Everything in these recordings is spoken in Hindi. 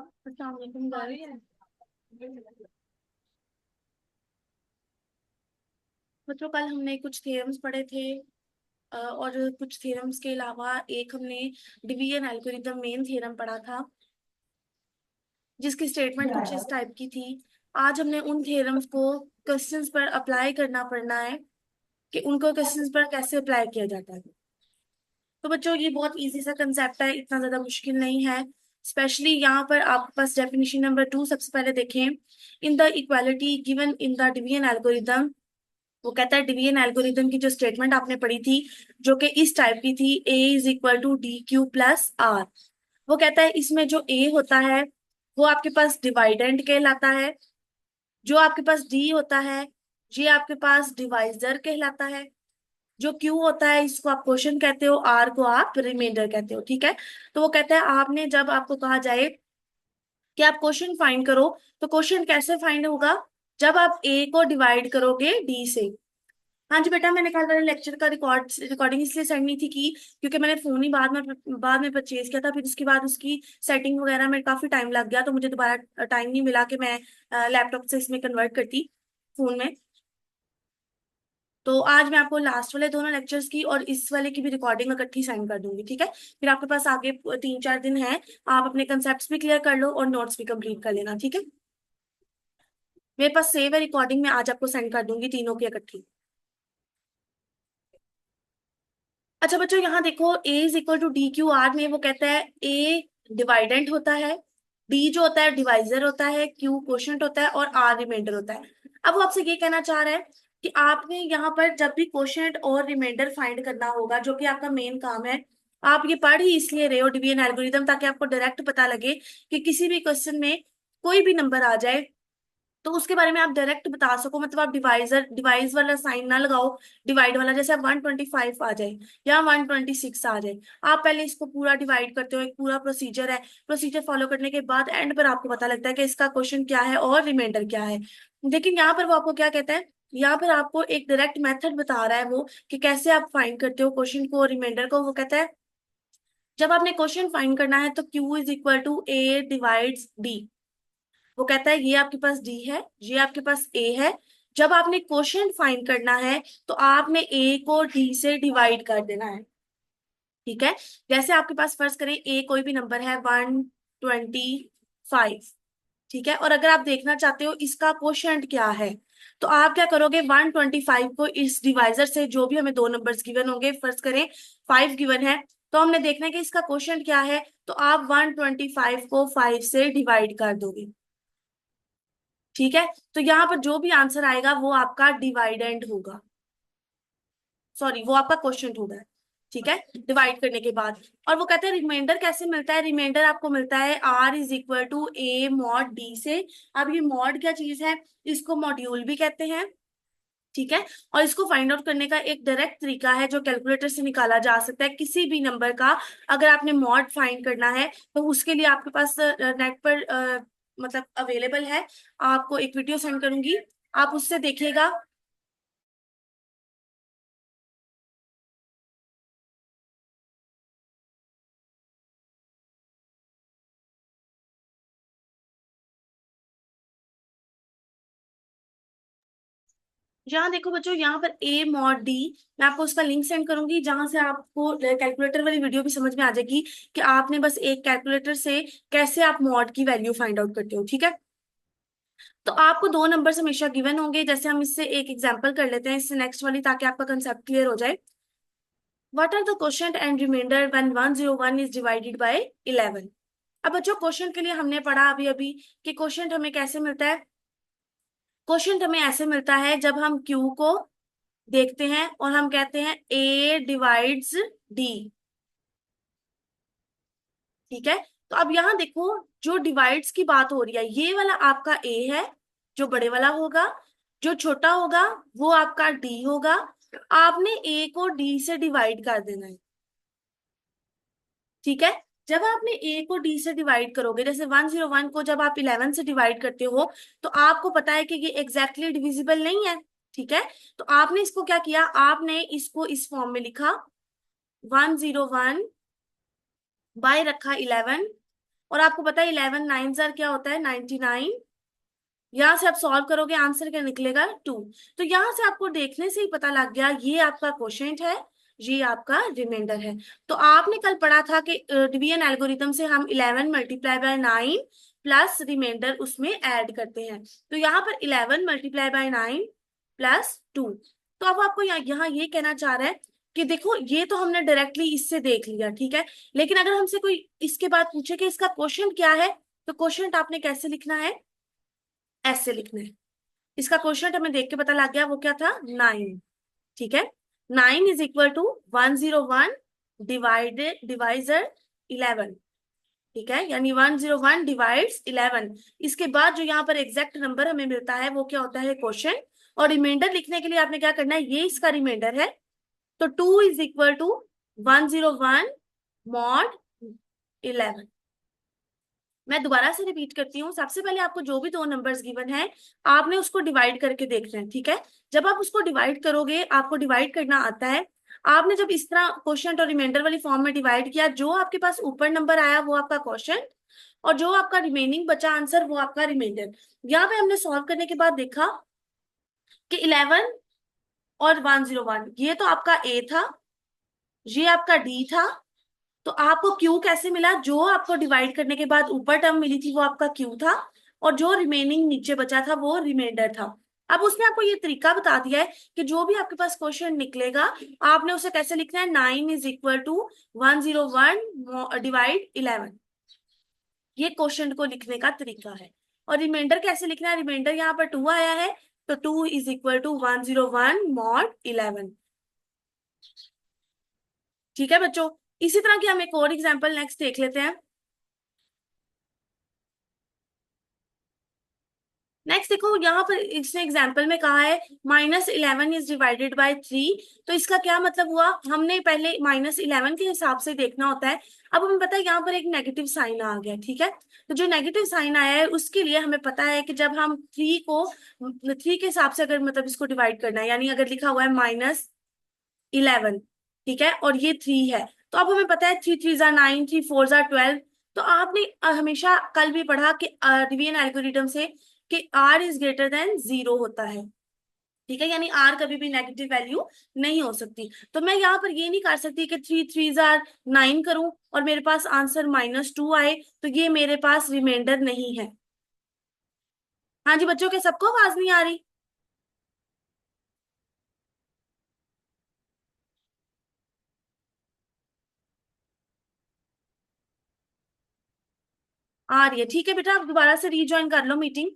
अस्सलाम वालेकुम गाइस। बच्चों कल हमने कुछ थ्योरम्स पढ़े थे। और कुछ थ्योरम्स के अलावा एक हमने डिवीजन एल्गोरिथम मेन थ्योरम पढ़ा था, जिसकी स्टेटमेंट कुछ इस टाइप की थी। आज हमने उन थ्योरम्स को क्वेश्चंस पर अप्लाई करना पड़ना है कि उनको क्वेश्चंस पर कैसे अप्लाई किया जाता है। तो बच्चों ये बहुत इजी सा कंसेप्ट है, इतना ज्यादा मुश्किल नहीं है। स्पेशली यहाँ पर आपके पास डेफिनेशन नंबर 2 सबसे पहले देखें। In the equality given in the division algorithm, वो कहता है डिवीजन एल्गोरिथम की जो स्टेटमेंट आपने पढ़ी थी, जो कि इस टाइप की थी, a is equal to d q plus r. वो कहता है इसमें जो ए होता है वो आपके पास डिवाइडेंड कहलाता है, जो आपके पास डी होता है ये आपके पास डिवाइजर कहलाता है, जो क्यू होता है इसको आप क्वोशंट कहते हो, आर को आप रिमाइंडर कहते हो। ठीक है। तो वो कहता है आपने जब आपको कहा जाए कि आप क्वोशंट फाइंड करो, तो क्वोशंट कैसे फाइंड होगा? जब आप ए को डिवाइड करोगे डी से। हाँ जी बेटा, मैंने कल वाले लेक्चर का रिकॉर्डिंग इसलिए सेंड नहीं थी की, क्योंकि मैंने फोन ही बाद में परचेज किया था। फिर उसके बाद उसकी सेटिंग वगैरह में काफी टाइम लग गया, तो मुझे दोबारा टाइम नहीं मिला कि मैं लैपटॉप से इसमें कन्वर्ट करती फोन में। तो आज मैं आपको लास्ट वाले दोनों लेक्चर्स की और इस वाले की भी रिकॉर्डिंग इकट्ठी सेंड कर दूंगी। ठीक है। फिर आपके पास आगे 3-4 दिन है, आप अपने कंसेप्ट भी क्लियर कर लो और नोट्स भी कंप्लीट कर लेना। ठीक है। मेरे पास सेव है रिकॉर्डिंग, में आज आपको सेंड कर दूंगी तीनों की इकट्ठी। अच्छा बच्चों यहाँ देखो, a is equal to d q r में वो कहता है ए डिवाइडेंट होता है, डी जो होता है डिवाइजर होता है, क्यू क्वोशंट होता है और आर रिमाइंडर होता है। अब वो आपसे ये कहना चाह रहा है कि आपने यहाँ पर जब भी क्वोशंट और रिमाइंडर फाइंड करना होगा, जो कि आपका मेन काम है, आप ये पढ़ ही इसलिए रहे हो डिवीजन एल्गोरिथम, ताकि आपको डायरेक्ट पता लगे कि किसी भी क्वेश्चन में कोई भी नंबर आ जाए तो उसके बारे में आप डायरेक्ट बता सको। मतलब आप डिवाइस वाला साइन ना लगाओ, डिवाइड वाला। जैसे अब 125 आ जाए या 126 आ जाए, आप पहले इसको पूरा डिवाइड करते हो, एक पूरा प्रोसीजर है। प्रोसीजर फॉलो करने के बाद एंड पर आपको पता लगता है कि इसका क्वेश्चन क्या है और रिमाइंडर क्या है। लेकिन यहाँ पर वो आपको क्या कहता है, यहाँ पर आपको एक डायरेक्ट मेथड बता रहा है वो, कि कैसे आप फाइंड करते हो क्वेश्चन को और रिमाइंडर को। वो कहता है जब आपने क्वेश्चन फाइंड करना है तो Q is equal to A divides D. वो कहता है ये आपके पास डी है, ये आपके पास ए है। जब आपने क्वोशंट फाइंड करना है तो आपने ए को डी से डिवाइड कर देना है। ठीक है। जैसे आपके पास फर्ज करें ए कोई भी नंबर है 125। ठीक है। और अगर आप देखना चाहते हो इसका क्वोशंट क्या है, तो आप क्या करोगे, 125 को इस डिवाइजर से, जो भी हमें दो नंबर्स गिवन होंगे, फर्ज करें 5 गिवन है, तो हमने देखना है कि इसका क्वोशंट क्या है, तो आप 125 को 5 से डिवाइड कर दोगे। ठीक है। तो यहाँ पर जो भी आंसर आएगा वो आपका डिवाइडेंड होगा, सॉरी वो आपका क्वेश्चन होगा। ठीक है। डिवाइड करने के बाद, और वो कहते हैं रिमाइंडर कैसे मिलता है। रिमाइंडर आपको मिलता है R is equal to A mod D से। अब ये मॉड क्या चीज है, इसको मॉड्यूल भी कहते हैं। ठीक है। और इसको फाइंड आउट करने का एक डायरेक्ट तरीका है जो कैलकुलेटर से निकाला जा सकता है किसी भी नंबर का। अगर आपने मॉड फाइंड करना है तो उसके लिए आपके पास नेट पर मतलब अवेलेबल है, आपको एक वीडियो सेंड करूंगी, आप उससे देखिएगा। यहाँ देखो बच्चों, यहाँ पर ए मॉड डी, मैं आपको उसका लिंक सेंड करूंगी, जहां से आपको कैलकुलेटर वाली वीडियो भी समझ में आ जाएगी कि आपने बस एक कैलकुलेटर से कैसे आप मॉड की वैल्यू फाइंड आउट करते हो। ठीक है। तो आपको दो नंबर्स हमेशा गिवन होंगे। जैसे हम इससे एक एग्जांपल कर लेते हैं, इससे नेक्स्ट वाली, ताकि आपका कंसेप्ट क्लियर हो जाए। What are the quotient and remainder when 101 is divided by 11। अब बच्चों क्वेश्चन के लिए हमने पढ़ा अभी अभी कि क्वेश्चन हमें कैसे मिलता है। क्वेश्चन हमें ऐसे मिलता है जब हम क्यू को देखते हैं और हम कहते हैं ए डिवाइड्स डी। ठीक है। तो अब यहाँ देखो, जो डिवाइड्स की बात हो रही है, ये वाला आपका ए है, जो बड़े वाला होगा। जो छोटा होगा वो आपका डी होगा। आपने ए को डी से डिवाइड कर देना है। ठीक है। जब आपने ए को डी से डिवाइड करोगे, जैसे 101 को जब आप 11 से डिवाइड करते हो, तो आपको पता है कि ये एग्जैक्टली डिविजिबल नहीं है। ठीक है। तो आपने इसको क्या किया, आपने इसको इस फॉर्म में लिखा, 101 बाय रखा 11, और आपको पता है 11 9 क्या होता है, 99। यहाँ से आप सॉल्व करोगे आंसर क्या निकलेगा, 2। तो यहाँ से आपको देखने से ही पता लग गया ये आपका क्वोशिएंट है, ये आपका रिमाइंडर है। तो आपने कल पढ़ा था कि डिवीजन एल्गोरिथम से हम 11 मल्टीप्लाई बाय 9 प्लस रिमाइंडर उसमें ऐड करते हैं। तो यहाँ पर 11 मल्टीप्लाई बाय 9 प्लस 2। तो अब आपको यहाँ ये कहना चाह रहा है कि देखो ये तो हमने डायरेक्टली इससे देख लिया, ठीक है, लेकिन अगर हमसे कोई इसके बाद पूछे कि इसका क्वोशिएंट क्या है, तो क्वोशिएंट आपने कैसे लिखना है, ऐसे लिखना है। इसका क्वेश्चन हमें देख के पता लग गया, वो क्या था, 9। ठीक है, 9 is equal to 101 divided divisor 11। ठीक है, यानी 101 डिवाइड्स 11। इसके बाद जो यहाँ पर एग्जैक्ट नंबर हमें मिलता है वो क्या होता है, क्वेश्चन। और रिमाइंडर लिखने के लिए आपने क्या करना है, ये इसका रिमाइंडर है। तो 2 इज इक्वल टू 101 मॉड 11। मैं दोबारा से रिपीट करती हूँ, सबसे पहले आपको जो भी दो नंबर्स गिवन है आपने उसको डिवाइड करके देखना है। ठीक है, जब आप उसको डिवाइड करोगे, आपको डिवाइड करना आता है, आपने जब इस तरह क्वेश्चन और रिमाइंडर वाली फॉर्म में डिवाइड किया, जो आपके पास ऊपर नंबर आया वो आपका क्वेश्चन, और जो आपका रिमेनिंग बचा आंसर वो आपका रिमाइंडर। यहाँ पे हमने सॉल्व करने के बाद देखा कि 11 और 101 ये तो आपका ए था, ये आपका डी था। तो आपको क्यू कैसे मिला, जो आपको डिवाइड करने के बाद ऊपर टर्म मिली थी वो आपका क्यू था, और जो रिमेनिंग नीचे बचा था वो रिमाइंडर था। अब उसने आपको ये तरीका बता दिया है कि जो भी आपके पास क्वेश्चन निकलेगा आपने उसे कैसे लिखना है, 9 इज इक्वल टू 101 डिवाइड 11। ये क्वेश्चन को लिखने का तरीका है। और रिमाइंडर कैसे लिखना है, रिमाइंडर यहाँ पर 2 आया है, तो 2 इज इक्वल टू 101 मॉड 11। ठीक है बच्चों, इसी तरह की हम एक और एग्जाम्पल नेक्स्ट देख लेते हैं। नेक्स्ट देखो, यहाँ पर इसने एग्जाम्पल में कहा है -11 इज डिवाइडेड बाय 3। तो इसका क्या मतलब हुआ, हमने पहले -11 के हिसाब से देखना होता है। अब हमें पता है यहाँ पर एक नेगेटिव साइन आ गया, ठीक है। तो जो नेगेटिव साइन आया है उसके लिए हमें पता है कि जब हम 3 को 3 के हिसाब से अगर मतलब इसको डिवाइड करना है, यानी अगर लिखा हुआ है -11, ठीक है, और ये 3 है, तो अब हमें पता है 3 3 जार 9, 3 4 जार 12। तो आपने हमेशा कल भी पढ़ा कि डिवीजन एल्गोरिथम से कि r इज ग्रेटर देन 0 होता है। ठीक है, यानी r कभी भी नेगेटिव वैल्यू नहीं हो सकती। तो मैं यहाँ पर ये नहीं कर सकती कि 3 3 जार 9 करूं और मेरे पास आंसर -2 आए, तो ये मेरे पास रिमाइंडर नहीं है। हाँ जी बच्चों, के सबको आवाज नहीं आ रही, आ रही है, ठीक है बेटा, आप दोबारा से रीज्वाइन कर लो मीटिंग।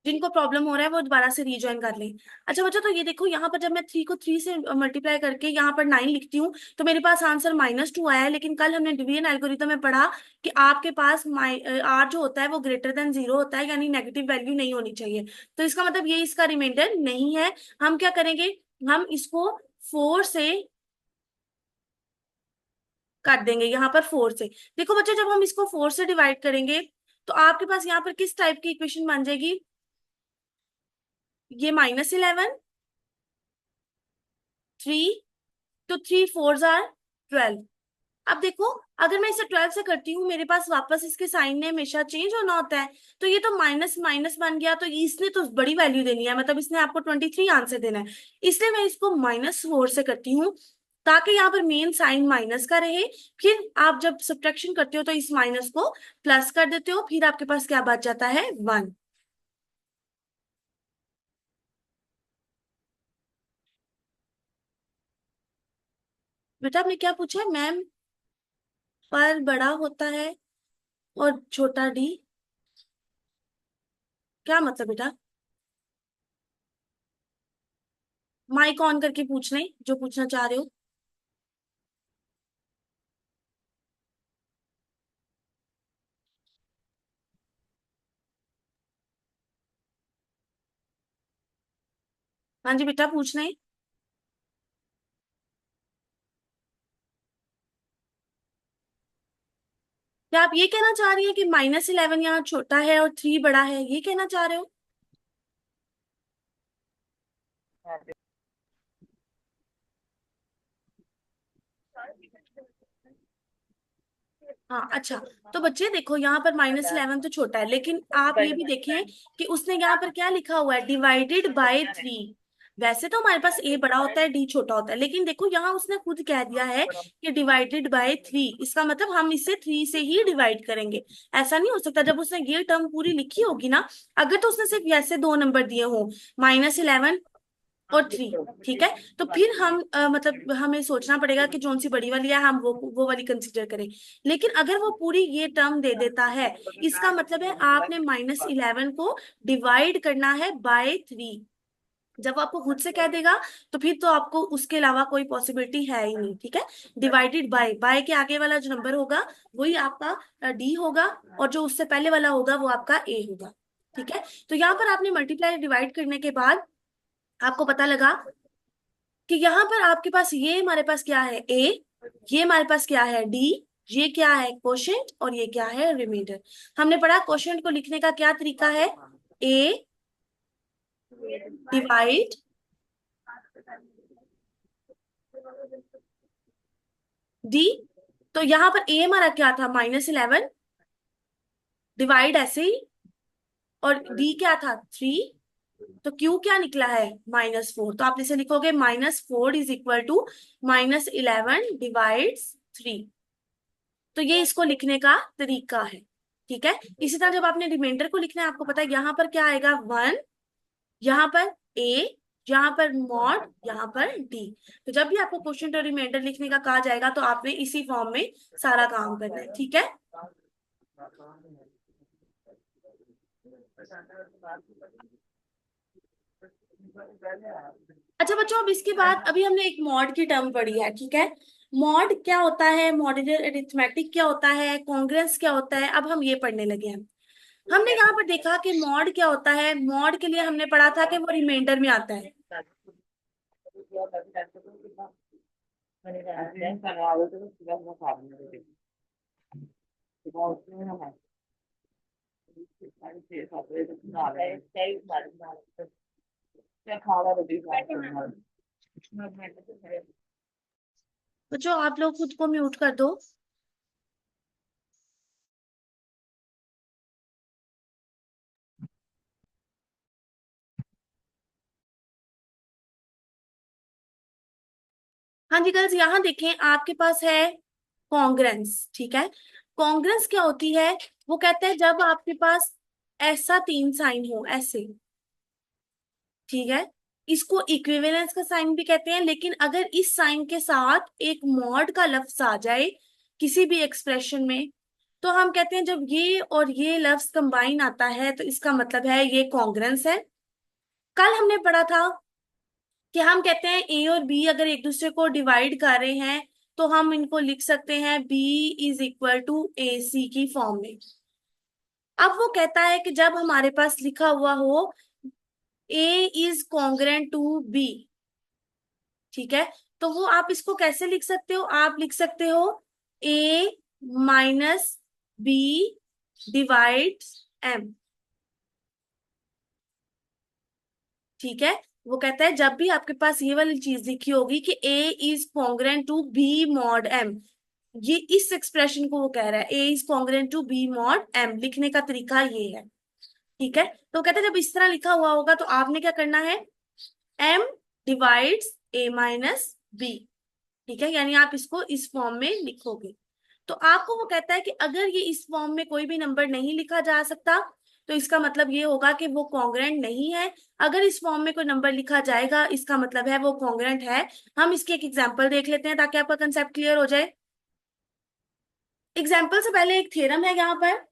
जिनको प्रॉब्लम हो रहा है वो दोबारा से रीज्वाइन कर लें। अच्छा बच्चा, तो ये देखो यहाँ पर जब मैं 3 को 3 से मल्टीप्लाई करके यहाँ पर 9 लिखती हूँ तो मेरे पास आंसर -2 आया है। लेकिन कल हमने डिवीजन एल्गोरिथम में पढ़ा कि आपके पास आर जो होता है वो ग्रेटर देन 0 होता है, यानी नेगेटिव वैल्यू नहीं होनी चाहिए। तो इसका मतलब ये इसका रिमाइंडर नहीं है। हम क्या करेंगे, हम इसको 4 से कर देंगे, यहाँ पर 4 से। देखो बच्चा, जब हम इसको 4 से डिवाइड करेंगे तो आपके पास यहाँ पर किस टाइप की इक्वेशन बन जाएगी, ये -11, 3, तो 3 4 जार 12। अब देखो, अगर मैं इसे 12 से करती हूँ मेरे पास वापस इसके साइन ने हमेशा चेंज होना होता है। तो ये तो माइनस माइनस बन गया, तो इसने तो बड़ी वैल्यू देनी है, मतलब इसने आपको 23 आंसर देना है। इसलिए मैं इसको -4 से करती हूँ, ताकि यहाँ पर मेन साइन माइनस का रहे। फिर आप जब सब्ट्रैक्शन करते हो तो इस माइनस को प्लस कर देते हो, फिर आपके पास क्या बच जाता है, 1। बेटा आपने क्या पूछा है, मैम, पर बड़ा होता है और छोटा डी, क्या मतलब बेटा, माइक ऑन करके पूछ लें जो पूछना चाह रहे हो। हाँ जी बेटा, पूछ लें। क्या आप ये कहना चाह रही हैं कि -11 यहाँ छोटा है और 3 बड़ा है, ये कहना चाह रहे हो। हाँ अच्छा। तो बच्चे देखो यहाँ पर -11 तो छोटा है, लेकिन आप ये भी देखें कि उसने यहाँ पर क्या लिखा हुआ है, डिवाइडेड बाय 3। वैसे तो हमारे पास ए बड़ा होता है, डी छोटा होता है, लेकिन देखो यहाँ उसने खुद कह दिया है कि डिवाइडेड बाय 3, इसका मतलब हम इसे 3 से ही डिवाइड करेंगे। ऐसा नहीं हो सकता, जब उसने ये टर्म पूरी लिखी होगी ना, अगर तो उसने सिर्फ ऐसे दो नंबर दिए हो, -11 और 3, ठीक है, तो फिर हम मतलब हमें सोचना पड़ेगा कि कौन सी बड़ी वाली है, हम वो वाली कंसीडर करें। लेकिन अगर वो पूरी ये टर्म दे देता है, इसका मतलब है आपने -11 को डिवाइड करना है बाय 3। जब आपको खुद से कह देगा, तो फिर तो आपको उसके अलावा कोई पॉसिबिलिटी है ही नहीं, ठीक है। डिवाइडेड बाय, बाय के आगे वाला जो नंबर होगा वही आपका डी होगा, और जो उससे पहले वाला होगा वो आपका ए होगा, ठीक है। तो यहाँ पर आपने मल्टीप्लाई डिवाइड करने के बाद आपको पता लगा कि यहाँ पर आपके पास ये हमारे पास क्या है, ए, ये हमारे पास क्या है, डी, ये क्या है क्वोशिएंट, और ये क्या है रिमाइंडर। हमने पढ़ा क्वोशिएंट को लिखने का क्या तरीका है, ए डिवाइड डी। तो यहाँ पर ए हमारा क्या था, -11, डिवाइड ऐसे ही, और डी क्या था 3, तो क्यू क्या निकला है -4। तो आप इसे लिखोगे -4 इज इक्वल टू -11 डिवाइड्स 3। तो ये इसको लिखने का तरीका है, ठीक है। इसी तरह जब आपने रिमाइंडर को लिखना है, आपको पता है यहाँ पर क्या आएगा, 1, यहाँ पर ए, यहाँ पर मॉड, यहाँ पर डी। तो जब भी आपको क्वेश्चन और रिमाइंडर लिखने का कहा जाएगा, तो आपने इसी फॉर्म में सारा काम करना है, ठीक है। अच्छा बच्चों, अब इसके बाद अभी हमने एक मॉड की टर्म पढ़ी है, ठीक है। मॉड क्या होता है, मॉड्यूलर अरिथमेटिक क्या होता है, कॉन्ग्रुएंस क्या होता है, अब हम ये पढ़ने लगे हैं। हमने यहाँ पर देखा कि मॉड क्या होता है, मॉड के लिए हमने पढ़ा था कि वो रिमाइंडर में आता है। बच्चों आप लोग खुद को म्यूट कर दो। हाँ जी गर्ल्स, यहाँ देखें आपके पास है कॉन्ग्रुएंस, ठीक है। कॉन्ग्रुएंस क्या होती है, वो कहते हैं जब आपके पास ऐसा 3 साइन हो, ऐसे, ठीक है। इसको इक्विवेलेंस का साइन भी कहते हैं, लेकिन अगर इस साइन के साथ एक मॉड का लफ्ज आ जाए किसी भी एक्सप्रेशन में, तो हम कहते हैं जब ये और ये लफ्ज कंबाइन आता है, तो इसका मतलब है ये कॉन्ग्रुएंस है। कल हमने पढ़ा था कि हम कहते हैं ए और बी अगर एक दूसरे को डिवाइड कर रहे हैं, तो हम इनको लिख सकते हैं बी इज इक्वल टू ए सी की फॉर्म में। अब वो कहता है कि जब हमारे पास लिखा हुआ हो ए इज कॉन्ग्रुएंट टू बी, ठीक है, तो वो आप इसको कैसे लिख सकते हो, आप लिख सकते हो ए -बी डिवाइड एम, ठीक है। वो कहता है जब भी आपके पास ये वाली चीज लिखी होगी कि a is congruent to B mod m, ये इस एक्सप्रेशन को वो कह रहा है, a is congruent to B mod m, लिखने का तरीका ये है, ठीक है। तो कहते हैं जब इस तरह लिखा हुआ होगा, तो आपने क्या करना है, एम डिवाइड्स A-B, ठीक है, यानी आप इसको इस फॉर्म में लिखोगे। तो आपको वो कहता है कि अगर ये इस फॉर्म में कोई भी नंबर नहीं लिखा जा सकता, तो इसका मतलब ये होगा कि वो कॉन्ग्रुएंट नहीं है। अगर इस फॉर्म में कोई नंबर लिखा जाएगा, इसका मतलब है वो कॉन्ग्रुएंट है। हम इसकी एक एग्जांपल देख लेते हैं ताकि आपका कंसेप्ट क्लियर हो जाए। एग्जाम्पल से पहले एक थ्योरम है यहाँ पर,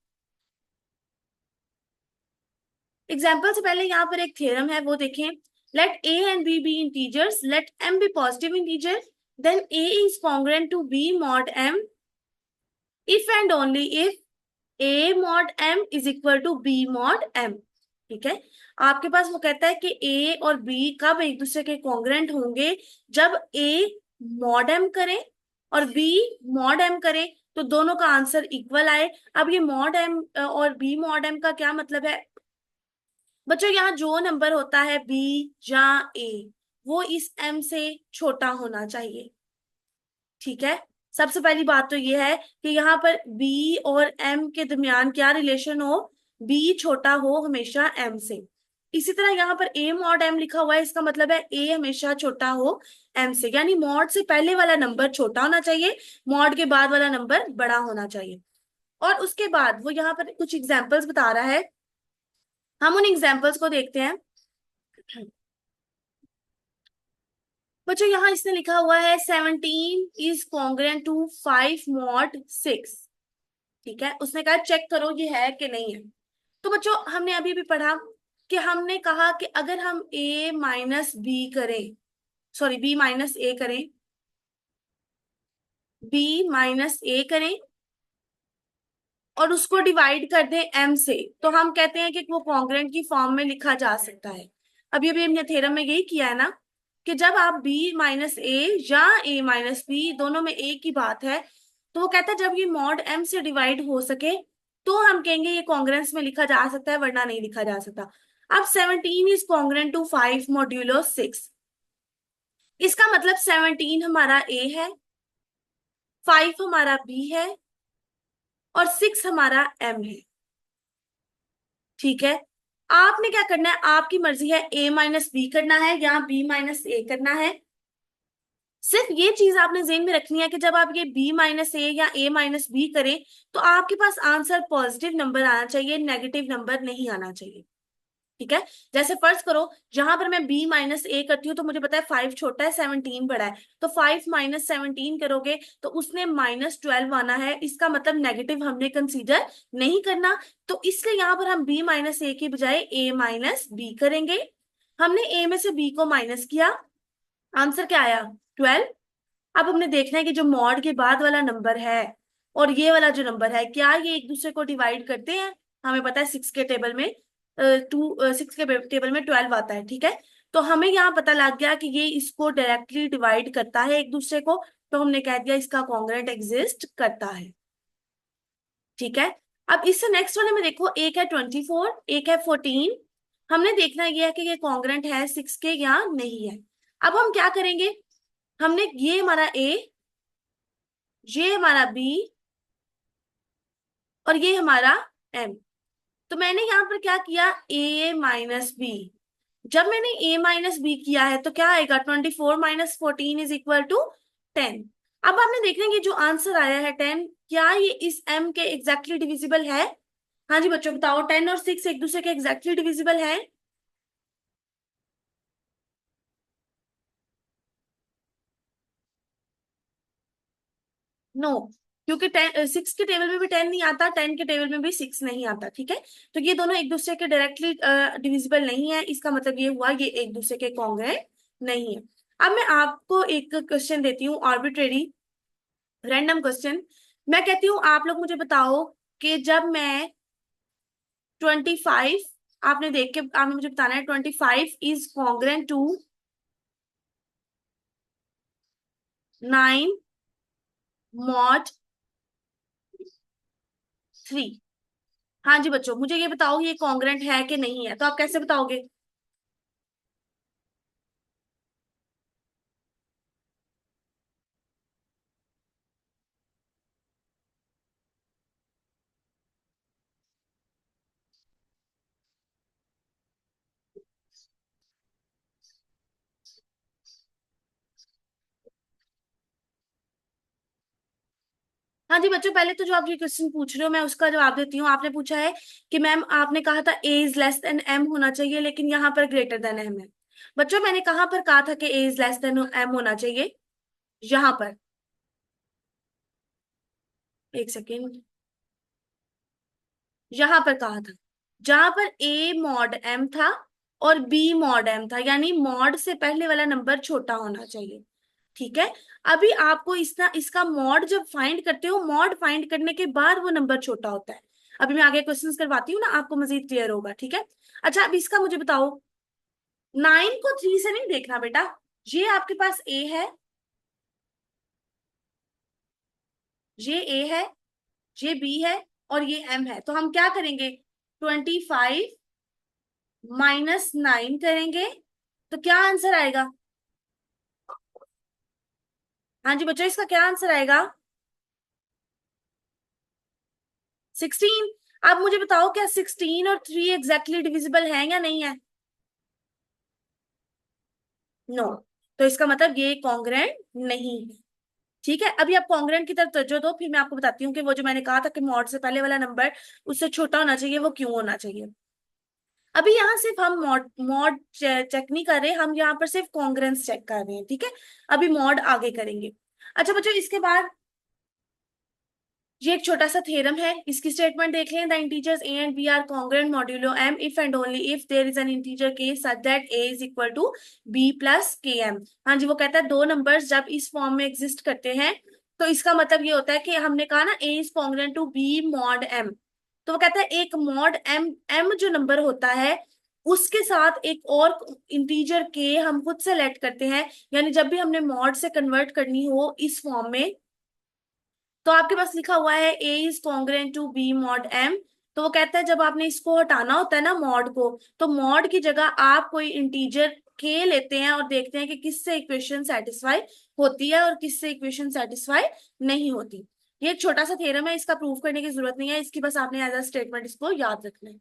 एग्जाम्पल से पहले यहाँ पर एक थ्योरम है, वो देखें। Let A and B be integers, let M be positive integer, then A is congruent to B mod M if and only if A mod M is equal to B mod M, ठीक है। आपके पास वो कहता है कि ए और बी कब एक दूसरे के कॉन्ग्रुएंट होंगे, जब ए मॉड एम करे और बी मॉड एम करे, तो दोनों का आंसर इक्वल आए। अब ये मॉड एम और बी मॉड एम का क्या मतलब है बच्चों, यहाँ जो नंबर होता है बी या ए, वो इस एम से छोटा होना चाहिए, ठीक है। सबसे पहली बात तो ये है कि यहाँ पर बी और एम के दरमियान क्या रिलेशन हो, बी छोटा हो हमेशा एम से। इसी तरह यहाँ पर ए मॉड एम लिखा हुआ है, इसका मतलब है ए हमेशा छोटा हो एम से, यानी मॉड से पहले वाला नंबर छोटा होना चाहिए, मॉड के बाद वाला नंबर बड़ा होना चाहिए। और उसके बाद वो यहाँ पर कुछ एग्जाम्पल्स बता रहा है, हम उन एग्जाम्पल्स को देखते हैं। बच्चों यहाँ इसने लिखा हुआ है 17 इज कॉन्ग्रुएंट टू 5 mod 6। ठीक है, उसने कहा चेक करो ये है कि नहीं है। तो बच्चों हमने अभी भी पढ़ा कि हमने कहा कि अगर हम a माइनस बी करें, सॉरी बी माइनस ए करें, बी माइनस ए करें और उसको डिवाइड कर दें m से, तो हम कहते हैं कि वो कॉन्ग्रुएंट की फॉर्म में लिखा जा सकता है। अभी अभी हमने थ्योरम में यही किया है ना, कि जब आप b माइनस ए या a माइनस बी दोनों में एक ही बात है, तो वो कहता है जब ये मॉड m से डिवाइड हो सके तो हम कहेंगे ये कॉन्ग्रुएंस में लिखा जा सकता है, वरना नहीं लिखा जा सकता। अब 17 इज कॉन्ग्रुएंट टू 5 mod 6, इसका मतलब 17 हमारा a है, 5 हमारा b है और 6 हमारा m है। ठीक है, आपने क्या करना है, आपकी मर्जी है a माइनस बी करना है या b माइनस ए करना है। सिर्फ ये चीज आपने जेहन में रखनी है कि जब आप ये b माइनस ए या a माइनस बी करें तो आपके पास आंसर पॉजिटिव नंबर आना चाहिए, नेगेटिव नंबर नहीं आना चाहिए। ठीक है, जैसे फर्ज करो जहां पर मैं b माइनस ए करती हूँ तो मुझे पता है 5 छोटा है 17 बड़ा है, तो 5 माइनस 17 करोगे तो उसने -12 आना है, इसका मतलब नेगेटिव हमने कंसीडर नहीं करना। तो इसलिए यहाँ पर हम b माइनस ए की बजाय a माइनस बी करेंगे। हमने a में से b को माइनस किया, आंसर क्या आया 12। अब हमने देखना है कि जो मॉड के बाद वाला नंबर है और ये वाला जो नंबर है क्या ये एक दूसरे को डिवाइड करते हैं। हमें पता है 6 के टेबल में 6 के टेबल में 12 आता है। ठीक है, तो हमें यहाँ पता लग गया कि ये इसको डायरेक्टली डिवाइड करता है एक दूसरे को, तो हमने कह दिया इसका कॉन्ग्रुएंट एग्जिस्ट करता है। ठीक है, अब इससे नेक्स्ट वाले में देखो, एक है 24, एक है 14। हमने देखना ये है कि ये कॉन्ग्रुएंट है 6 के या नहीं है। अब हम क्या करेंगे, हमने ये हमारा ए, ये हमारा बी और ये हमारा एम। तो मैंने यहाँ पर क्या किया, ए माइनस बी। जब मैंने ए माइनस बी किया है तो क्या आएगा, 24 - 14 इज इक्वल टू 10। अब आपने देखना है कि जो आंसर आया है 10, क्या ये इस एम के एग्जैक्टली डिविजिबल है। हाँ जी बच्चों बताओ, 10 और 6 एक दूसरे के एग्जैक्टली डिविजिबल है। नो, क्योंकि 6 के टेबल में भी 10 नहीं आता, 10 के टेबल में भी 6 नहीं आता। ठीक है, तो ये दोनों एक दूसरे के डायरेक्टली डिविजिबल नहीं है, इसका मतलब ये हुआ ये एक दूसरे के कॉन्ग्रुएंट नहीं है। अब मैं आपको एक क्वेश्चन देती हूँ, आर्बिट्रेरी रैंडम क्वेश्चन। मैं कहती हूँ आप लोग मुझे बताओ कि जब मैं 25, आपने देख के आपने मुझे बताना है 25 इज कॉन्ग्रुएंट टू 9 mod 3। हाँ जी बच्चों मुझे ये बताओ ये कॉन्ग्रुएंट है कि नहीं है, तो आप कैसे बताओगे। हाँ जी बच्चों, पहले तो जो आप ये क्वेश्चन पूछ रहे हो मैं उसका जवाब देती हूँ। आपने पूछा है कि मैम आपने कहा था a is less then M होना चाहिए, लेकिन यहाँ पर ग्रेटर देन एम है। बच्चों मैंने कहाँ पर कहा था कि a is less then M होना चाहिए, यहाँ पर, एक सेकेंड, यहाँ पर कहा था जहां पर ए मॉड एम था और बी मॉड एम था, यानी मॉड से पहले वाला नंबर छोटा होना चाहिए। ठीक है, अभी आपको इसका मॉड जब फाइंड करते हो, मॉड फाइंड करने के बाद वो नंबर छोटा होता है। अभी मैं आगे क्वेश्चंस करवाती हूँ ना, आपको मजीद क्लियर होगा। ठीक है, अच्छा अब इसका मुझे बताओ, 9 को 3 से नहीं देखना बेटा, ये आपके पास ए है, ये ए है, ये बी है और ये एम है, तो हम क्या करेंगे, 25 - 9 करेंगे, तो क्या आंसर आएगा। हाँ जी बच्चों, इसका क्या आंसर आएगा, 16। अब मुझे बताओ क्या 16 और 3 एग्जैक्टली डिविजिबल है या नहीं है? नो। तो इसका मतलब ये कॉन्ग्रेंट नहीं है। ठीक है, अभी आप कॉन्ग्रेंट की तरफ तवज्जो दो, फिर मैं आपको बताती हूँ कि वो जो मैंने कहा था कि मॉड से पहले वाला नंबर उससे छोटा होना चाहिए, वो क्यों होना चाहिए। अभी यहाँ सिर्फ हम मॉड मॉड चेक नहीं कर रहे, हम यहाँ पर सिर्फ कॉन्ग्रेंस चेक कर रहे हैं, ठीक है। अभी मॉड आगे करेंगे। अच्छा बच्चों, इसके बाद ये एक छोटा सा थ्योरम है, इसकी स्टेटमेंट देख लें। The integers a and b are congruent modulo m if and only if there is an integer k such that a is equal to b plus k m. हाँ जी, वो कहता है दो नंबर्स जब इस फॉर्म में एग्जिस्ट करते हैं तो इसका मतलब ये होता है कि हमने कहा ना a is congruent to B mod m. तो वो कहता है एक मॉड एम, एम जो नंबर होता है उसके साथ एक और इंटीजर के हम खुद से लेट करते हैं, यानी जब भी हमने मॉड से कन्वर्ट करनी हो इस फॉर्म में, तो आपके पास लिखा हुआ है a is congruent to B mod m. तो वो कहता है जब आपने इसको हटाना होता है ना मॉड को, तो मॉड की जगह आप कोई इंटीजर के लेते हैं और देखते हैं कि किससे इक्वेशन सेटिस्फाई होती है और किससे इक्वेशन सेटिस्फाई नहीं होती। ये एक छोटा सा थ्योरम है, इसका प्रूफ करने की जरूरत नहीं है, इसकी बस आपने एज अ स्टेटमेंट इसको याद रखना है।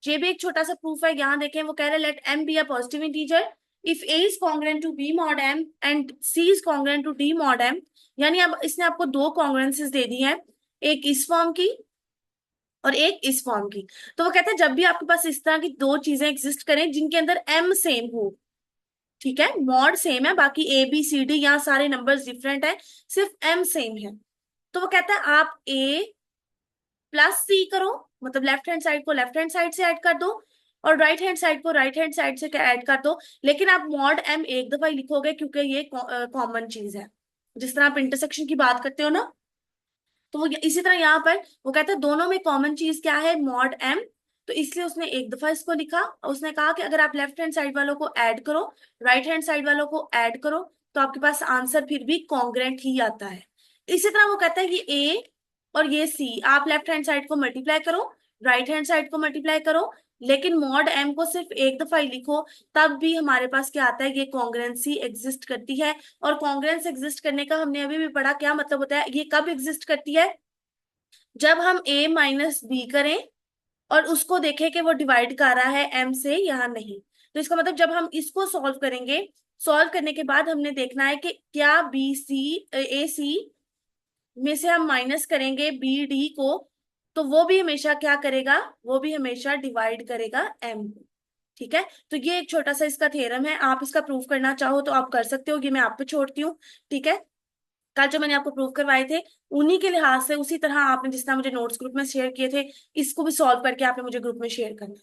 ये भी एक छोटा सा प्रूफ है, यहाँ देखें वो कह रहे हैं let M be a positive integer if A is congruent to B mod M and C is congruent to D mod M. यानी अब इसने आपको दो कॉन्ग्रुएंसेस दे दी हैं, एक इस फॉर्म की और एक इस फॉर्म की। तो वो कहते हैं जब भी आपके पास इस तरह की दो चीजें एग्जिस्ट करें जिनके अंदर एम सेम हो, ठीक है, मॉड सेम है, बाकी ए बी सी डी यहाँ सारे नंबर्स डिफरेंट है, सिर्फ एम सेम है, तो वो कहता है आप ए प्लस सी करो, मतलब लेफ्ट हैंड साइड को लेफ्ट हैंड साइड से ऐड कर दो और राइट हैंड साइड को राइट हैंड साइड से ऐड कर दो। लेकिन आप मॉड एम एक दफा ही लिखोगे क्योंकि ये कॉमन चीज है, जिस तरह आप इंटरसेक्शन की बात करते हो ना, तो वो इसी तरह यहाँ पर वो कहते हैं दोनों में कॉमन चीज क्या है, मॉड एम। तो इसलिए उसने एक दफा इसको लिखा और उसने कहा कि अगर आप लेफ्ट हैंड साइड वालों को ऐड करो राइट हैंड साइड वालों को ऐड करो तो आपके पास आंसर फिर भी कॉन्ग्रेंट ही आता है। इसी तरह वो कहता है कि ए और ये सी आप लेफ्ट हैंड साइड को मल्टीप्लाई करो राइट हैंड साइड को मल्टीप्लाई करो, लेकिन मॉड एम को सिर्फ एक दफा ही लिखो, तब भी हमारे पास क्या आता है, ये कॉन्ग्रेंसी एग्जिस्ट करती है। और कॉन्ग्रेंस एग्जिस्ट करने का हमने अभी भी पढ़ा क्या मतलब होता है, ये कब एग्जिस्ट करती है, जब हम a माइनस बी करें और उसको देखें कि वो डिवाइड कर रहा है m से या नहीं। तो इसका मतलब जब हम इसको सॉल्व करेंगे, सॉल्व करने के बाद हमने देखना है कि क्या बी सी ए सी में से हम माइनस करेंगे बी डी को, तो वो भी हमेशा क्या करेगा, वो भी हमेशा डिवाइड करेगा m को। ठीक है, तो ये एक छोटा सा इसका थ्योरम है, आप इसका प्रूफ करना चाहो तो आप कर सकते हो, ये मैं आप पे छोड़ती हूँ। ठीक है, कल जो मैंने आपको प्रूव करवाए थे उन्हीं के लिहाज से उसी तरह आपने जिस तरह मुझे नोट्स ग्रुप में शेयर किए थे, इसको भी सॉल्व करके आपने मुझे ग्रुप में शेयर करना।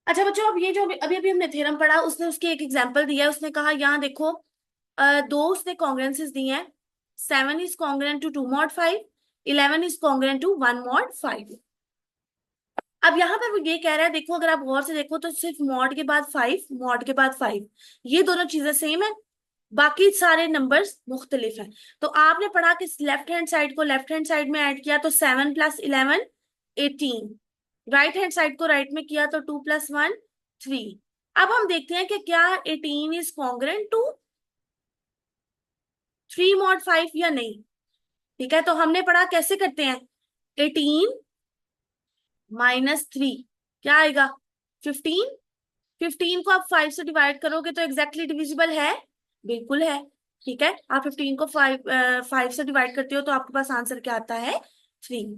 अच्छा बच्चों, अब ये जो अभी अभी हमने थ्योरम पढ़ा उसने उसकी एक एग्जांपल दिया है, उसने कहा यहाँ देखो दो उसने कॉन्ग्रेंसेस दी हैं, 7 is congruent to 2 mod 5, 11 is congruent to 1 mod 5। अब यहाँ पर वो ये कह रहा है, देखो अगर आप गौर से देखो तो सिर्फ मॉड के बाद 5 मॉड के बाद 5 ये दोनों चीजें सेम है, बाकी सारे नंबर्स मुख्तलिफ हैं। तो आपने पढ़ा कि लेफ्ट हैंड साइड को लेफ्ट हैंड साइड में ऐड किया तो 7 प्लस 11 18, राइट हैंड साइड को राइट में किया तो 2 प्लस 1 3। अब हम देखते हैं कि क्या 18 इज कॉन्ग्रुएंट टू 3 मॉड 5 या नहीं। ठीक है, तो हमने पढ़ा कैसे करते हैं, 18 माइनस 3 क्या आएगा, 15। 15 को आप 5 से डिवाइड करोगे तो एग्जैक्टली डिविजिबल है, बिल्कुल है। ठीक है, आप 15 को 5 से डिवाइड करते हो तो आपके पास आंसर क्या आता है, 3।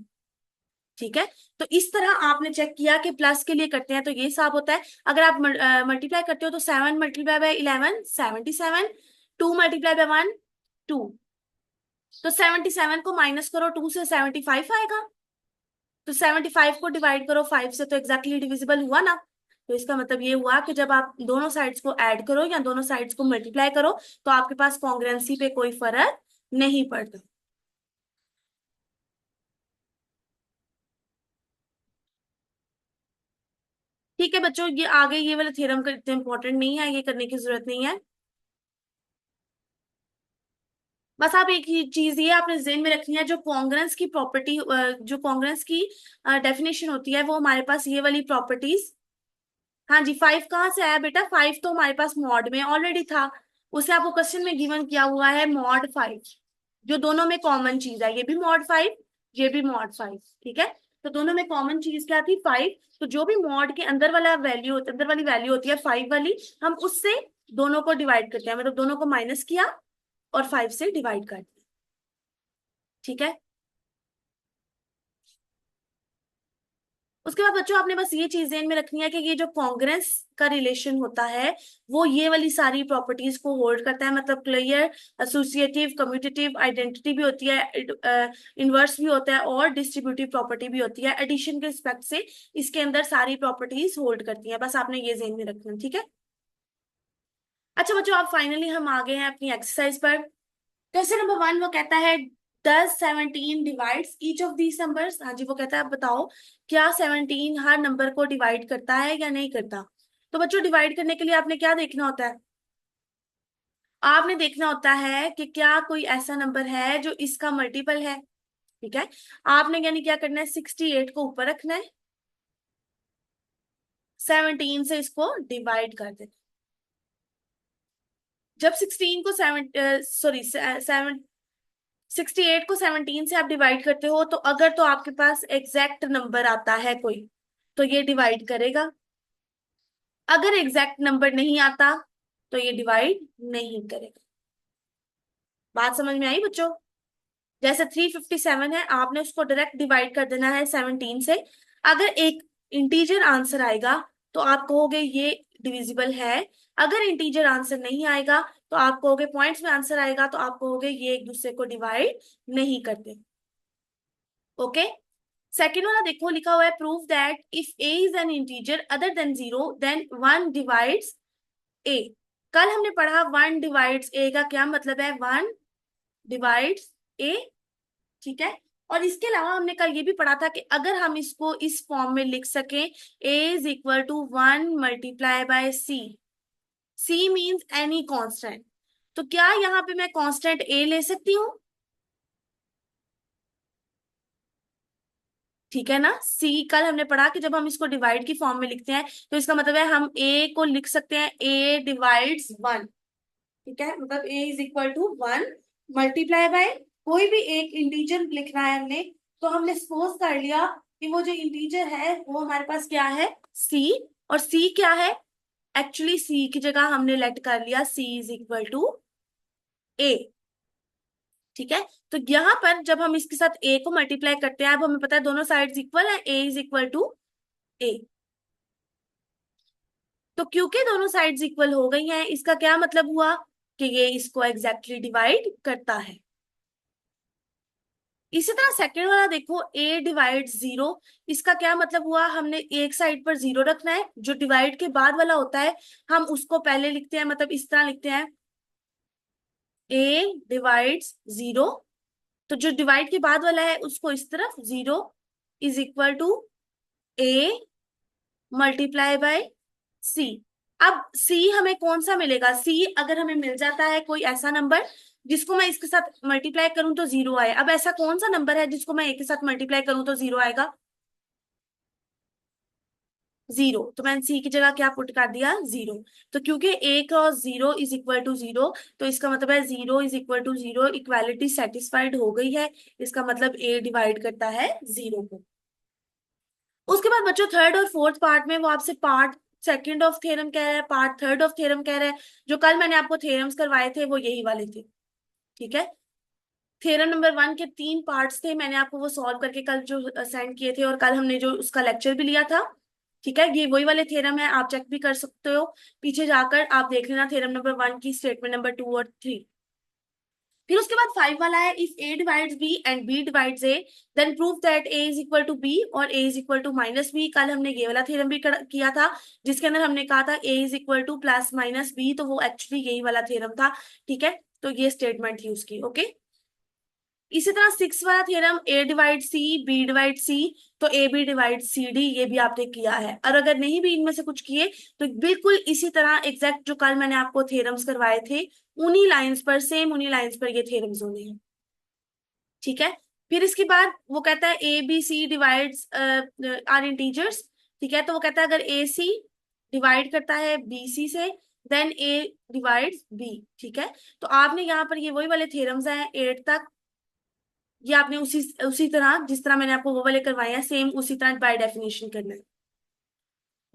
ठीक है, तो इस तरह आपने चेक किया कि प्लस के लिए करते हैं तो ये हिसाब होता है। अगर आप मल्टीप्लाई करते हो तो 7 मल्टीप्लाई बाय 11 77, 2 मल्टीप्लाई बाय 1 2, तो 77 को माइनस करो 2 से 75 आएगा, तो 75 को डिवाइड करो 5 से तो एग्जैक्टली डिविजिबल हुआ ना। तो इसका मतलब ये हुआ कि जब आप दोनों साइड्स को ऐड करो या दोनों साइड्स को मल्टीप्लाई करो तो आपके पास कॉन्ग्रुएंसी पे कोई फर्क नहीं पड़ता। ठीक है बच्चों, ये आगे ये वाला थ्योरम का इतना इंपॉर्टेंट नहीं है, ये करने की जरूरत नहीं है। बस आप एक ही चीज ये आपने जेहन में रखनी है, जो कॉन्ग्रुएंस की प्रॉपर्टी जो कॉन्ग्रुएंस की डेफिनेशन होती है वो हमारे पास ये वाली प्रॉपर्टीज हाँ जी, 5 कहाँ से आया बेटा? 5 तो हमारे पास मॉड में ऑलरेडी था, उसे आपको क्वेश्चन में गिवन किया हुआ है मॉड 5, जो दोनों में कॉमन चीज है, ये भी मॉड 5, ये भी मॉड 5, ठीक है। तो दोनों में कॉमन चीज क्या थी? 5। तो जो भी मॉड के अंदर वाला वैल्यू, अंदर वाली वैल्यू होती है 5 वाली, हम उससे दोनों को डिवाइड करते हैं, मतलब दोनों को माइनस किया और 5 से डिवाइड कर दिया, ठीक है। उसके बाद बच्चों आपने बस ये चीज ध्यान में रखनी है कि ये जो कॉन्ग्रेंस का रिलेशन होता है वो ये वाली सारी प्रॉपर्टीज को होल्ड करता है, मतलब क्लियर, एसोसिएटिव, कम्यूटेटिव, आइडेंटिटी भी होती है, इनवर्स भी होता है और डिस्ट्रीब्यूटिव प्रॉपर्टी भी होती है। एडिशन के रिस्पेक्ट से इसके अंदर सारी प्रॉपर्टीज होल्ड करती है, बस आपने ये ध्यान में रखना है, ठीक है। अच्छा बच्चों, आप फाइनली हम आ गए हैं अपनी एक्सरसाइज पर। क्वेश्चन नंबर 1 वो कहता है, does 17 divides each of these numbers? हाँ जी, वो कहता है बताओ क्या 17 हर नंबर को डिवाइड करता है या नहीं करता। तो बच्चों डिवाइड करने के लिए आपने क्या देखना होता है? आपने देखना होता है कि क्या कोई ऐसा नंबर है जो इसका मल्टीपल है, ठीक है। आपने यानी क्या करना है, 68 को ऊपर रखना है, 17 से इसको डिवाइड कर देना। जब 16 को 68 को 17 से आप डिवाइड करते हो, तो अगर तो आपके पास एग्जैक्ट नंबर आता है कोई, तो ये डिवाइड करेगा। अगर एग्जैक्ट नंबर नहीं आता तो ये डिवाइड नहीं करेगा। बात समझ में आई बच्चों? जैसे 357 है, आपने उसको डायरेक्ट डिवाइड कर देना है 17 से। अगर एक इंटीजर आंसर आएगा तो आप कहोगे ये डिविजिबल है। अगर इंटीजर आंसर नहीं आएगा तो आप कहोगे, पॉइंट्स में आंसर आएगा तो आप कहोगे ये एक दूसरे को डिवाइड नहीं करते। ओके। सेकेंड वाला देखो, लिखा हुआ है prove that if A is an integer other than 0 then 1 divides a. कल हमने पढ़ा 1 डिवाइड्स ए का क्या मतलब है, 1 डिवाइड्स ए, ठीक है। और इसके अलावा हमने कल ये भी पढ़ा था कि अगर हम इसको इस फॉर्म में लिख सकें, a is equal to 1 multiply by c, c means any constant, तो क्या यहाँ पे मैं कांस्टेंट ए ले सकती हूँ? ठीक है ना। सी कल हमने पढ़ा कि जब हम इसको डिवाइड की फॉर्म में लिखते हैं तो इसका मतलब है हम ए को लिख सकते हैं ए डिवाइड्स 1, ठीक है। मतलब a is equal to 1 multiply by कोई भी एक इंटीजर लिखना है हमने, तो हमने सपोज कर लिया कि वो जो इंटीजर है वो हमारे पास क्या है, सी। और सी क्या है, एक्चुअली सी की जगह हमने लेट कर लिया सी इज इक्वल टू ए, ठीक है। तो यहाँ पर जब हम इसके साथ ए को मल्टीप्लाई करते हैं, अब हमें पता है दोनों साइड्स इक्वल है, ए इज इक्वल टू ए। तो क्योंकि दोनों साइड्स इक्वल हो गई हैं, इसका क्या मतलब हुआ कि ये इसको एग्जैक्टली डिवाइड करता है। इसी तरह सेकंड वाला देखो, ए डिवाइड 0, इसका क्या मतलब हुआ, हमने एक साइड पर 0 रखना है, जो डिवाइड के बाद वाला होता है हम उसको पहले लिखते हैं, मतलब इस तरह लिखते हैं ए डिवाइड्स 0। तो जो डिवाइड के बाद वाला है उसको इस तरफ 0 is equal to a multiply by c. अब सी हमें कौन सा मिलेगा, सी अगर हमें मिल जाता है कोई ऐसा नंबर जिसको मैं इसके साथ मल्टीप्लाई करूं तो 0 आए। अब ऐसा कौन सा नंबर है जिसको मैं एक के साथ मल्टीप्लाई करूं तो 0 आएगा, 0। तो मैंने सी की जगह क्या पुट कर दिया, 0। तो क्योंकि A cross 0 is equal to 0, तो इसका मतलब है 0 is equal to 0, equality satisfied हो गई है। इसका मतलब ए डिवाइड करता है 0 को। उसके बाद बच्चों थर्ड और फोर्थ पार्ट में वो आपसे पार्ट सेकंड ऑफ थ्योरम कह रहा है, पार्ट थर्ड ऑफ थ्योरम कह रहा है। जो कल मैंने आपको थ्योरम्स करवाए थे वो यही वाले थे, ठीक है। थ्योरम नंबर 1 के 3 पार्ट्स थे, मैंने आपको वो सॉल्व करके कल जो सेंड किए थे, और कल हमने जो उसका लेक्चर भी लिया था, ठीक है। ये वही वाले थ्योरम है, आप चेक भी कर सकते हो, पीछे जाकर आप देख लेना थ्योरम नंबर 1 की स्टेटमेंट नंबर 2 और 3। फिर उसके बाद 5 वाला है, if a divides b and b divides a then prove that a is equal to b और a is equal to minus b. कल हमने ये वाला थ्योरम भी किया था, जिसके अंदर हमने कहा था a is equal to plus minus b, तो वो एक्चुअली यही वाला थ्योरम था, ठीक है। तो ये स्टेटमेंट थी उसकी, ओके। इसी तरह 6 वाला theorem, A divide C B divide C, तो A B divide C D, ये भी आपने किया है। और अगर नहीं भी इनमें से कुछ किए तो बिल्कुल इसी तरह एग्जैक्ट जो कल मैंने आपको थ्योरम्स करवाए थे उन्हीं लाइंस पर, सेम उन्हीं लाइंस पर ये थ्योरम्स होने हैं, ठीक है। फिर इसके बाद वो कहता है A B C divides are integers, ठीक है। तो वो कहता है अगर ए सी डिवाइड करता है बी सी से, देन ए डिवाइड्स बी, ठीक है। तो आपने यहाँ पर ये वही वाले थ्योरम्स हैं 8 तक, ये आपने उसी उसी तरह जिस तरह मैंने आपको वो वाले करवाए हैं सेम उसी तरह बाय डेफिनेशन करना है।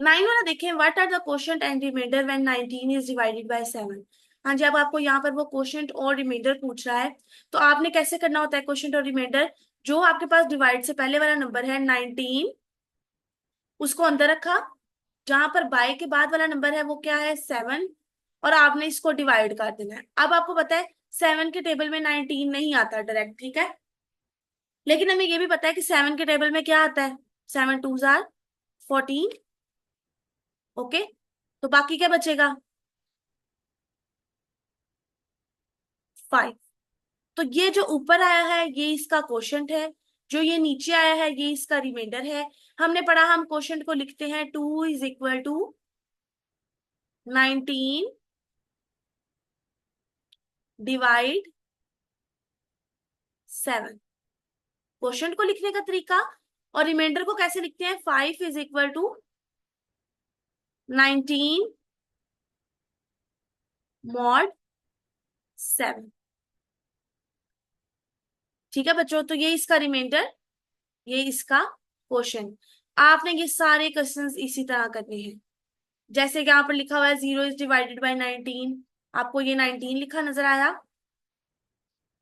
9 वाला देखें, what are the quotient and remainder when 19 is divided by 7। हाँ जी, अब आपको यहाँ पर वो क्वोशंट और रिमाइंडर पूछ रहा है, तो आपने कैसे करना होता है क्वोशंट और रिमाइंडर। जो आपके पास डिवाइड से पहले वाला नंबर है 19, उसको अंदर रखा, जहां पर बाय के बाद वाला नंबर है वो क्या है 7, और आपने इसको डिवाइड कर देना है। अब आपको पता है 7 के टेबल में 19 नहीं आता डायरेक्ट, ठीक है, लेकिन हमें ये भी पता है कि 7 के टेबल में क्या आता है, 7 2 जार 14। ओके, तो बाकी क्या बचेगा 5। तो ये जो ऊपर आया है ये इसका क्वोशंट है, जो ये नीचे आया है ये इसका रिमाइंडर है। हमने पढ़ा हम क्वोशंट को लिखते हैं 2 is equal to 19 divide 7, quotient को लिखने का तरीका। और रिमाइंडर को कैसे लिखते हैं, 5 इज इक्वल टू 19 मॉड 7। ठीक है बच्चों, तो ये इसका रिमाइंडर, ये इसका क्वोशंट। आपने ये सारे क्वेश्चंस इसी तरह करने हैं, जैसे कि यहाँ पर लिखा हुआ है 0 इज डिवाइडेड बाय 19, आपको ये 19 लिखा नजर आया,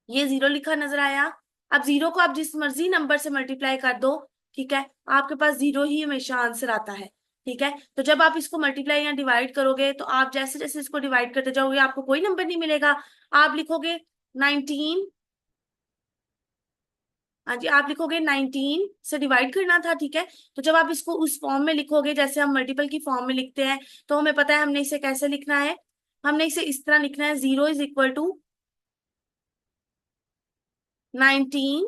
ये 0 लिखा नजर आया। अब 0 को आप जिस मर्जी नंबर से मल्टीप्लाई कर दो, ठीक है, आपके पास 0 ही हमेशा आंसर आता है। ठीक है, तो जब आप इसको मल्टीप्लाई या डिवाइड करोगे तो आप जैसे जैसे इसको डिवाइड करते जाओगे आपको कोई नंबर नहीं मिलेगा। आप लिखोगे 19, हाँ जी, आप लिखोगे 19 से डिवाइड करना था, ठीक है। तो जब आप इसको उस फॉर्म में लिखोगे जैसे हम मल्टीपल की फॉर्म में लिखते हैं, तो हमें पता है हमने इसे कैसे लिखना है, हमने इसे इस तरह लिखना है 0 इज इक्वल टू 19,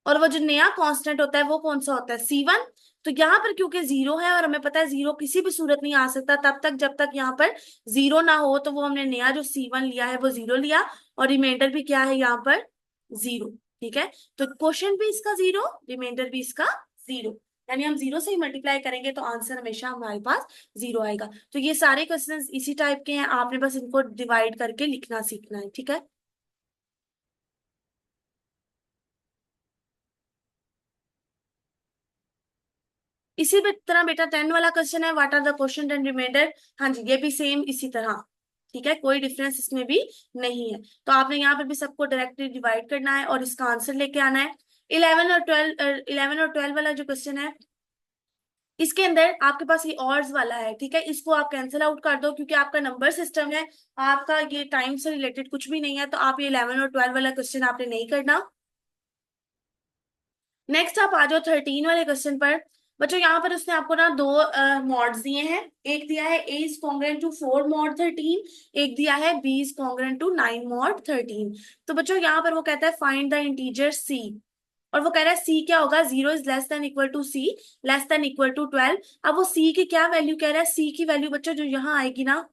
और वो जो नया कांस्टेंट होता है वो कौन सा होता है C1। तो यहाँ पर क्योंकि 0 है और हमें पता है 0 किसी भी सूरत नहीं आ सकता तब तक जब तक यहाँ पर 0 ना हो, तो वो हमने नया जो C1 लिया है वो 0 लिया, और रिमाइंडर भी क्या है यहाँ पर 0। ठीक है, तो क्वेश्चन भी इसका 0, रिमाइंडर भी इसका 0, यानी हम 0 से ही मल्टीप्लाई करेंगे तो आंसर हमेशा हमारे पास 0 आएगा। तो ये सारे क्वेश्चन इसी टाइप के हैं, आपने बस इनको डिवाइड करके लिखना सीखना है, ठीक है। इसी तरह बेटा 10 वाला क्वेश्चन है, what are the question and remainder. हाँ जी, ये भी सेम इसी तरह, ठीक है, कोई डिफरेंस इसमें भी नहीं है। तो आपने यहाँ पर भी सबको डायरेक्टली डिवाइड करना है और इसका आंसर लेके आना है। 11 और 12 वाला जो क्वेश्चन है, इसके अंदर आपके पास ये ऑर्स वाला है, ठीक है, इसको आप कैंसिल आउट कर दो क्योंकि आपका नंबर सिस्टम है, आपका ये टाइम से रिलेटेड कुछ भी नहीं है, तो आप ये 11 और 12 वाला क्वेश्चन आपने नहीं करना। नेक्स्ट आप आ जाओ 13 वाले क्वेश्चन पर। बच्चों यहाँ पर उसने आपको ना दो मॉड्स दिए हैं, एक दिया है a is congruent to 4 mod 13, एक दिया है b is congruent to 9 mod 13। तो बच्चों यहाँ पर वो कहता है फाइंड द इंटीजर c, और वो कह रहा है c क्या होगा, 0 is less than equal to c less than equal to 12। अब वो c की क्या वैल्यू कह रहा है, c की वैल्यू बच्चों जो यहाँ आएगी ना,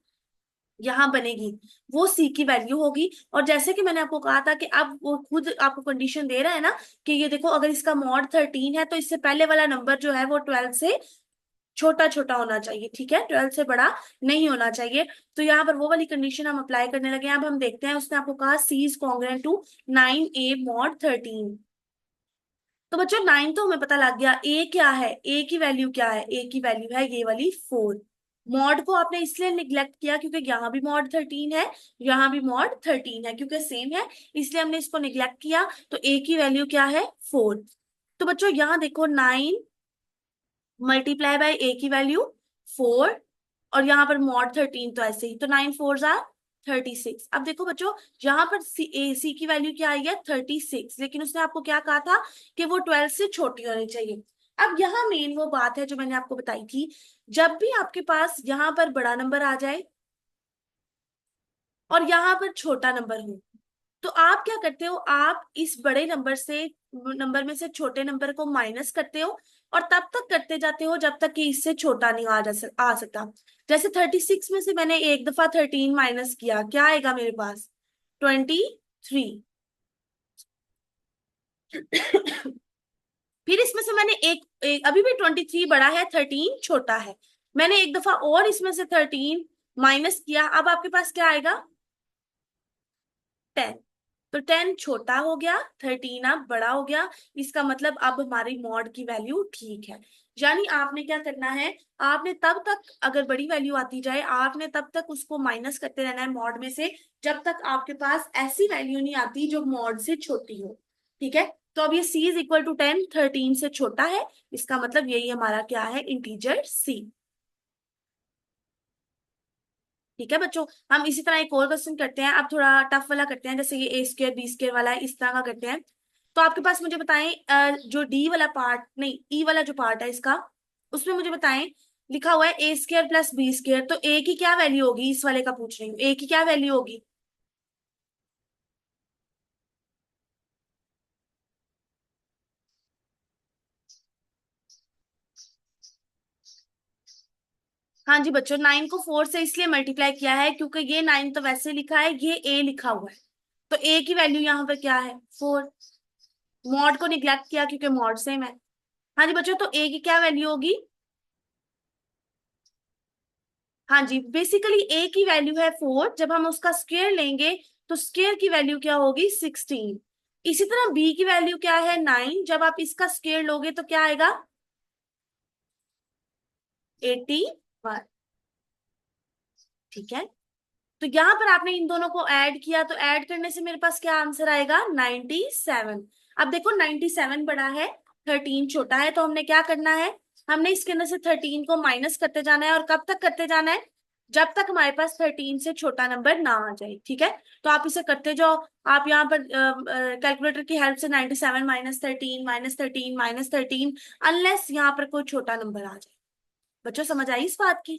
यहाँ बनेगी, वो सी की वैल्यू होगी। और जैसे कि मैंने आपको कहा था कि अब वो खुद आपको कंडीशन दे रहा है ना कि ये देखो अगर इसका मॉड 13 है तो इससे पहले वाला नंबर जो है वो 12 से छोटा छोटा होना चाहिए, ठीक है, 12 से बड़ा नहीं होना चाहिए। तो यहाँ पर वो वाली कंडीशन हम अप्लाई करने लगे हैं। अब हम देखते हैं, उसने आपको कहा c is congruent to 9a mod 13। तो बच्चों 9 तो हमें पता लग गया, ए क्या है, ए की वैल्यू क्या है, ए की वैल्यू है ये वाली 4। मॉड को आपने इसलिए निग्लेक्ट किया क्योंकि यहाँ भी मॉड 13 है, यहाँ भी मॉड 13 है, क्योंकि सेम है इसलिए हमने इसको निग्लेक्ट किया। तो ए की वैल्यू क्या है 4। तो बच्चों यहाँ देखो 9 मल्टीप्लाई बाय ए की वैल्यू 4, और यहाँ पर मॉड 13 तो ऐसे ही, तो 9 4 आर 36। अब देखो बच्चों यहाँ पर सी की वैल्यू क्या आई है 36, लेकिन उसने आपको क्या कहा था कि वो 12 से छोटी होनी चाहिए। अब यहाँ मेन वो बात है जो मैंने आपको बताई थी, जब भी आपके पास यहाँ पर बड़ा नंबर आ जाए और यहाँ पर छोटा नंबर हो, तो आप क्या करते हो, आप इस बड़े नंबर में से छोटे नंबर को माइनस करते हो, और तब तक करते जाते हो जब तक कि इससे छोटा नहीं आ सकता। जैसे 36 में से मैंने एक दफा 13 माइनस किया, क्या आएगा मेरे पास 23। फिर इसमें से मैंने एक अभी भी 23 बड़ा है 13 छोटा है, मैंने एक दफा और इसमें से 13 माइनस किया, अब आपके पास क्या आएगा? 10। तो 10 छोटा हो गया, 13 अब बड़ा हो गया। इसका मतलब अब हमारी मॉड की वैल्यू ठीक है। यानी आपने क्या करना है, आपने तब तक अगर बड़ी वैल्यू आती जाए आपने तब तक उसको माइनस करते रहना है मॉड में से, जब तक आपके पास ऐसी वैल्यू नहीं आती जो मॉड से छोटी हो। ठीक है, तो अब ये c इज इक्वल टू 10, 13 से छोटा है। इसका मतलब यही हमारा क्या है, इंटीजर c। ठीक है बच्चों, हम इसी तरह एक और क्वेश्चन करते हैं। अब थोड़ा टफ वाला करते हैं, जैसे ये ए स्क्र बी स्क्र वाला है, इस तरह का करते हैं। तो आपके पास मुझे बताएं, जो डी वाला पार्ट नहीं ई वाला जो पार्ट है इसका, उसमें मुझे बताएं, लिखा हुआ है ए स्क्र प्लस बी स्क्र, तो ए की क्या वैल्यू होगी? इस वाले का पूछ रही हूँ, ए की क्या वैल्यू होगी? हाँ जी बच्चों, 9 को 4 से इसलिए मल्टीप्लाई किया है क्योंकि ये 9 तो वैसे लिखा है, ये ए लिखा हुआ है, तो ए की वैल्यू यहाँ पे क्या है? 4। मॉड को निग्लेक्ट किया क्योंकि मॉड सेम है। हाँ जी बच्चों, तो ए की क्या वैल्यू होगी? हाँ जी, बेसिकली ए की वैल्यू है 4, जब हम उसका स्क्वायर लेंगे तो स्क्वायर की वैल्यू क्या होगी? 16। इसी तरह बी की वैल्यू क्या है? 9, जब आप इसका स्क्वायर लोगे तो क्या आएगा? 81। ठीक है, तो यहां पर आपने इन दोनों को ऐड किया, तो ऐड करने से मेरे पास क्या आंसर आएगा? 97। अब देखो 97 बड़ा है, 13 छोटा है, तो हमने क्या करना है, हमने इसके अंदर से 13 को माइनस करते जाना है। और कब तक करते जाना है? जब तक हमारे पास 13 से छोटा नंबर ना आ जाए। ठीक है, तो आप इसे करते जाओ। आप यहाँ पर कैलकुलेटर की हेल्प से 97 -13 -13 -13, अनलेस यहाँ पर कोई छोटा नंबर आ जाए। बच्चों समझ आई इस बात की?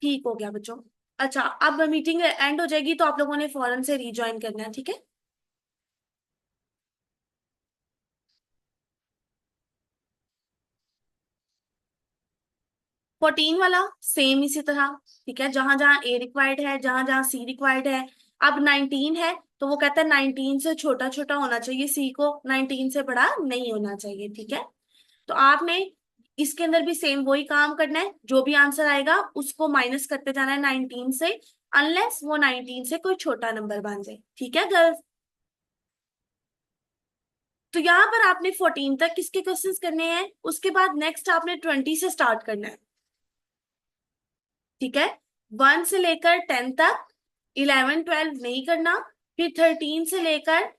ठीक हो गया बच्चों। अच्छा, अब मीटिंग एंड हो जाएगी तो आप लोगों ने फौरन से रीज्वाइन करना है, ठीक है? 14 वाला सेम इसी तरह। ठीक है, जहां जहां ए रिक्वायर्ड है, जहां जहां सी रिक्वायर्ड है। अब 19 है, तो वो कहता है 19 से छोटा छोटा होना चाहिए सी को, 19 से बड़ा नहीं होना चाहिए। ठीक है, तो आपने इसके अंदर भी सेम वही काम करना है, जो भी आंसर आएगा उसको माइनस करते जाना है 19 से, अनलेस वो 19 से कोई छोटा नंबर बन जाए। ठीक है गर्ल्स? तो यहाँ पर आपने 14 तक किसके क्वेश्चंस करने हैं, उसके बाद नेक्स्ट आपने 20 से स्टार्ट करना है। ठीक है, 1 से लेकर 10 तक, 11 12 नहीं करना, फिर 13 से लेकर